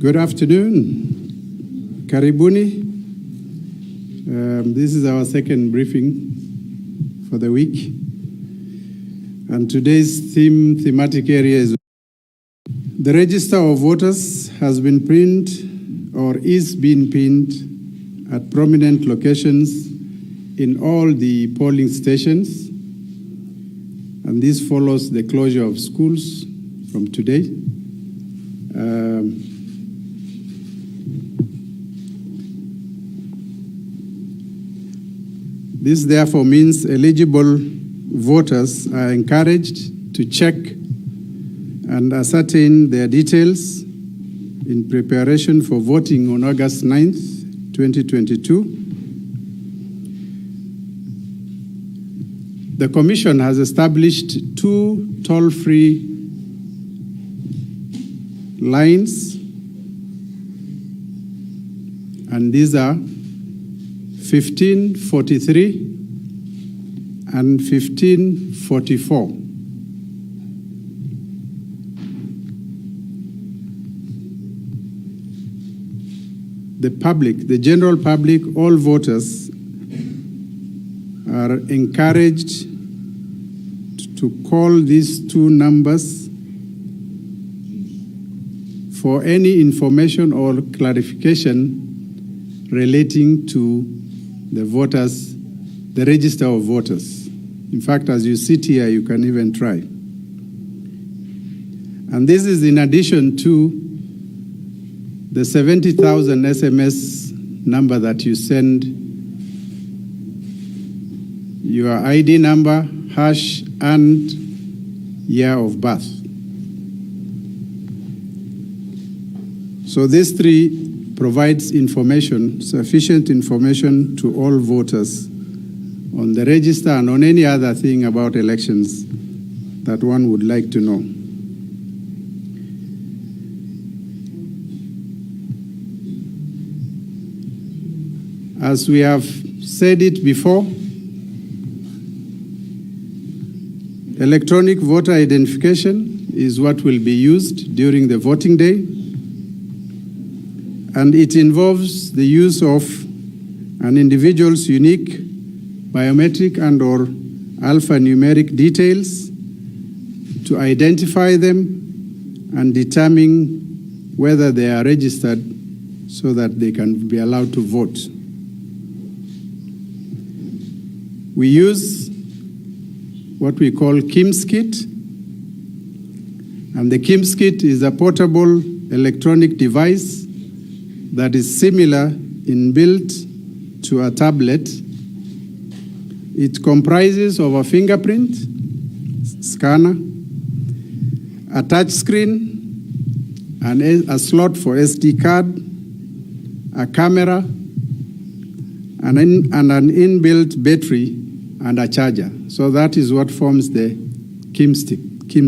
Good afternoon. Karibuni. This is our second briefing for the week. And today's thematic area is the register of voters has been pinned or is being pinned at prominent locations in all the polling stations. And this follows the closure of schools from today. This therefore means eligible voters are encouraged to check and ascertain their details in preparation for voting on August 9th, 2022. The Commission has established 2 toll-free lines, and these are 1543 and 1544. The public, the general public, all voters are encouraged to call these 2 numbers for any information or clarification relating to the voters, the register of voters. In fact, as you sit here, you can even try. And this is in addition to the 70,000 SMS number that you send, your ID number, hash, and year of birth. So these 3 provides information, sufficient information to all voters on the register and on any other thing about elections that one would like to know. As we have said it before, electronic voter identification is what will be used during the voting day, and it involves the use of an individual's unique biometric and/or alphanumeric details to identify them and determine whether they are registered so that they can be allowed to vote. We use what we call KIMS kit, and the KIMS kit is a portable electronic device that is similar in build to a tablet. It comprises of a fingerprint scanner, a touch screen, and a slot for SD card, a camera, and an inbuilt battery and a charger. So that is what forms the KIMS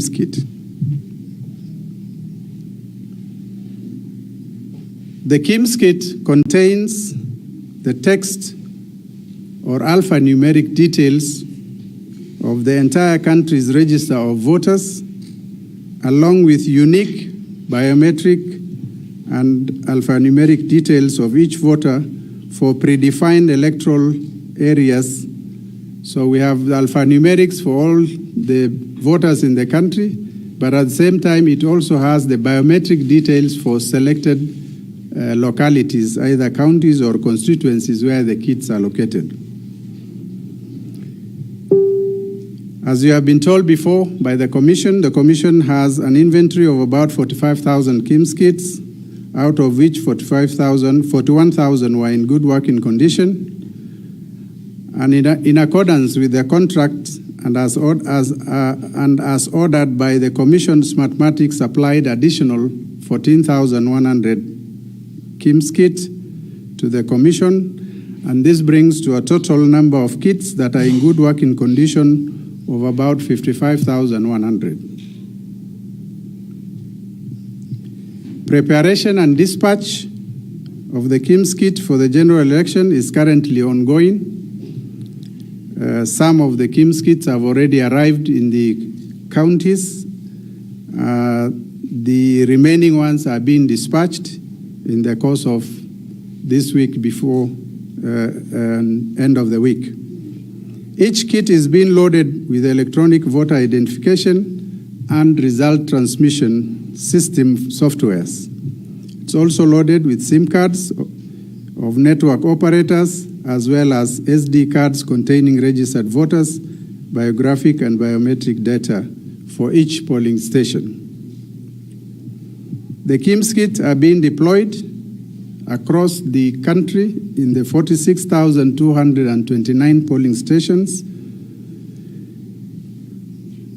kit. The KIMS kit contains the text or alphanumeric details of the entire country's register of voters, along with unique biometric and alphanumeric details of each voter for predefined electoral areas. So we have the alphanumerics for all the voters in the country, but at the same time, it also has the biometric details for selected localities, either counties or constituencies where the kits are located. As you have been told before by the Commission has an inventory of about 45,000 KIMS kits, out of which 41,000 were in good working condition. And in accordance with the contract and as ordered by the Commission's mathematics, supplied additional 14,100 KIMS kits to the Commission, and this brings to a total number of kits that are in good working condition of about 55,100. Preparation and dispatch of the KIMS kit for the general election is currently ongoing. Some of the KIMS kits have already arrived in the counties. The remaining ones are being dispatched in the course of this week before end of the week. Each kit is being loaded with electronic voter identification and result transmission system softwares. It's also loaded with SIM cards of network operators, as well as SD cards containing registered voters, biographic and biometric data for each polling station. The KIMS kits are being deployed across the country in the 46,229 polling stations.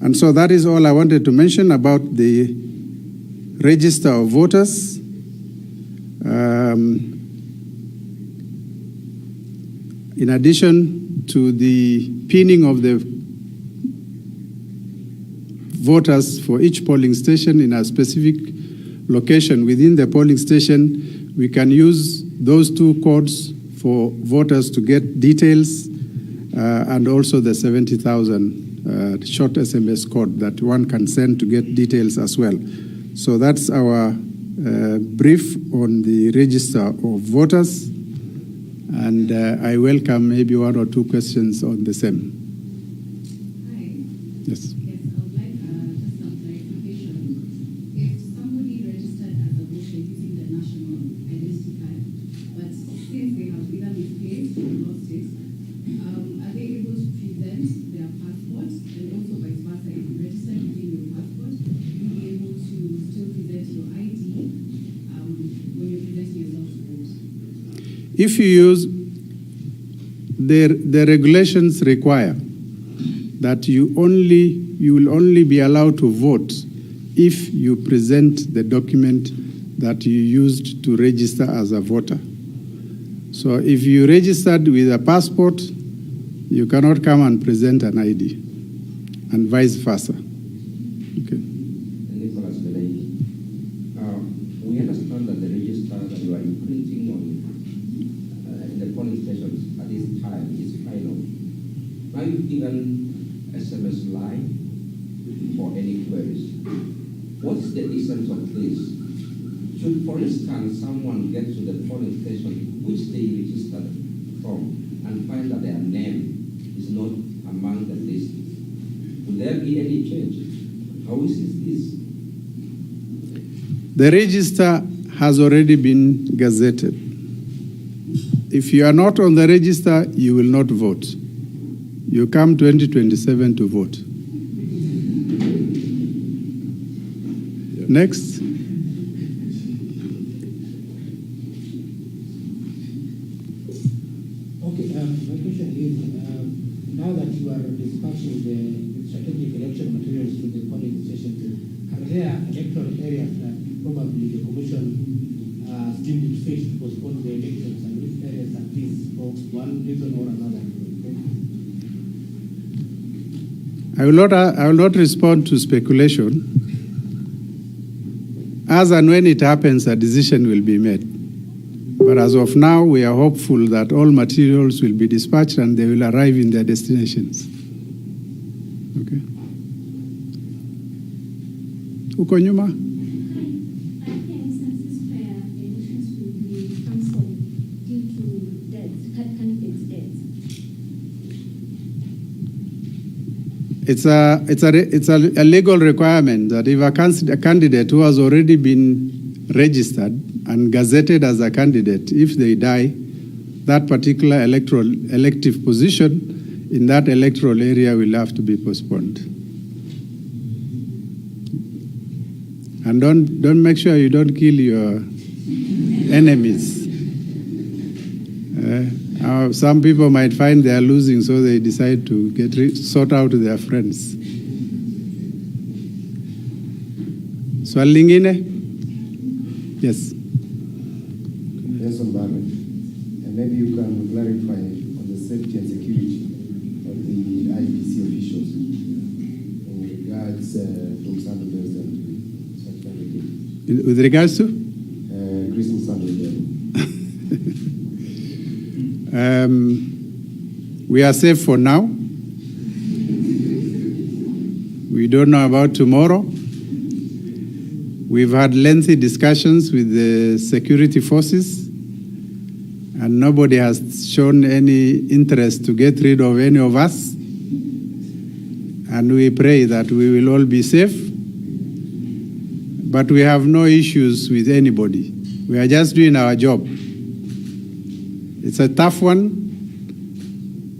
And so that is all I wanted to mention about the register of voters. In addition to the pinning of the voters for each polling station in a specific location within the polling station, we can use those two codes for voters to get details and also the 70,000 short SMS code that one can send to get details as well. So that's our brief on the register of voters. And I welcome maybe one or two questions on the same. Hi. Yes. Yes, I would like just some clarification. If somebody registered as a voter using the national identity card, but since they have either misplaced or lost it, are they able to present their passport? And also vice versa, if you register using your passport, you'll be able to still present your ID when you're presenting yourself to vote? If you use, the regulations require that you will only be allowed to vote if you present the document that you used to register as a voter. So if you registered with a passport, you cannot come and present an ID, and vice versa. Okay. We understand that the register that you are imprinting on in the polling stations at this time is final. Now you've given SMS line for any queries. What is the essence of this? Should, for instance, someone get to the polling station which they registered from and find that their name is not among the list, will there be any change? How is this? The register has already been gazetted. If you are not on the register, you will not vote. You come 2027 to vote. Next. Okay, my question is, now that you are dispatching the strategic election materials to the polling stations, are there electoral areas that probably the Commission deemed it fit to postpone the elections, and which areas are these for one reason or another? I will not respond to speculation. As and when it happens, a decision will be made. But as of now, we are hopeful that all materials will be dispatched and they will arrive in their destinations. Okay. Uko nyuma? It's a legal requirement that if a candidate who has already been registered and gazetted as a candidate, if they die, that particular elective position in that electoral area will have to be postponed. And don't make sure you don't kill your enemies. Some people might find they are losing, so they decide to sort out their friends. Swali lingine? Yes. Yes, on Barnett. And maybe you can clarify on the safety and security of the Iebc officials in regards to Sanders and such kind of thing. With regards to? Christmas Sanders. We are safe for now. We don't know about tomorrow. We've had lengthy discussions with the security forces, and nobody has shown any interest to get rid of any of us. And we pray that we will all be safe. But we have no issues with anybody. We are just doing our job. It's a tough one,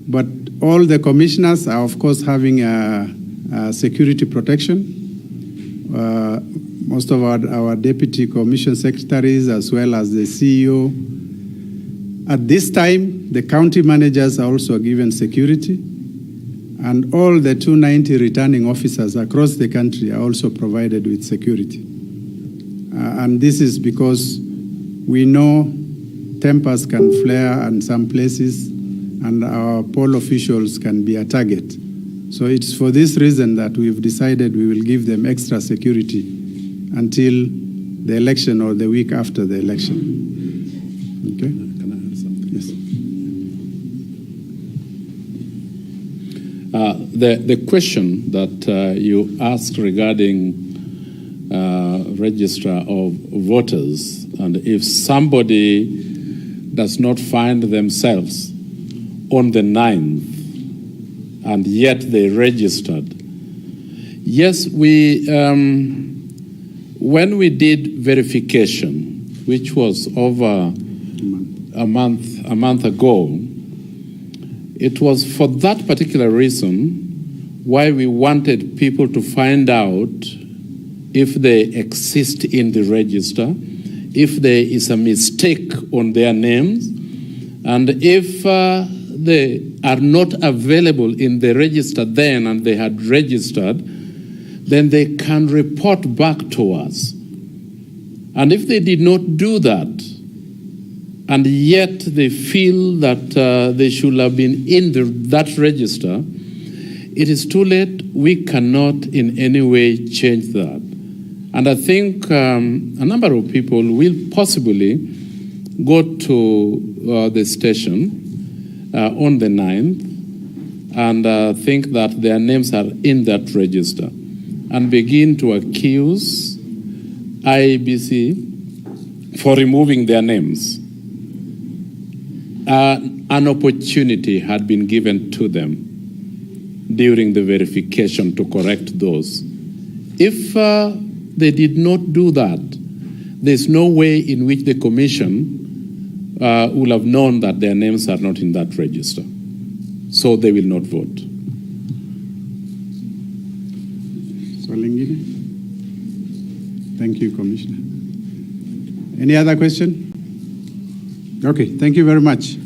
but all the commissioners are, of course, having a security protection. Most of our deputy commission secretaries, as well as the CEO. At this time, the county managers are also given security, and all the 290 returning officers across the country are also provided with security. And this is because we know tempers can flare in some places, and our poll officials can be a target. So it's for this reason that we've decided we will give them extra security until the election or the week after the election. Okay? Can I add something? Yes. The question that you asked regarding register of voters, and if somebody does not find themselves on the 9th and yet they registered. Yes, when we did verification, which was over a month ago, it was for that particular reason why we wanted people to find out if they exist in the register, if there is a mistake on their names, and if they are not available in the register then and they had registered, then they can report back to us. And if they did not do that, and yet they feel that they should have been in that register, it is too late. We cannot in any way change that. And I think a number of people will possibly go to the station on the 9th and think that their names are in that register and begin to accuse Iebc for removing their names. An opportunity had been given to them during the verification to correct those. If they did not do that, there's no way in which the commission will have known that their names are not in that register. So they will not vote. Thank you, Commissioner. Any other question? Okay, thank you very much.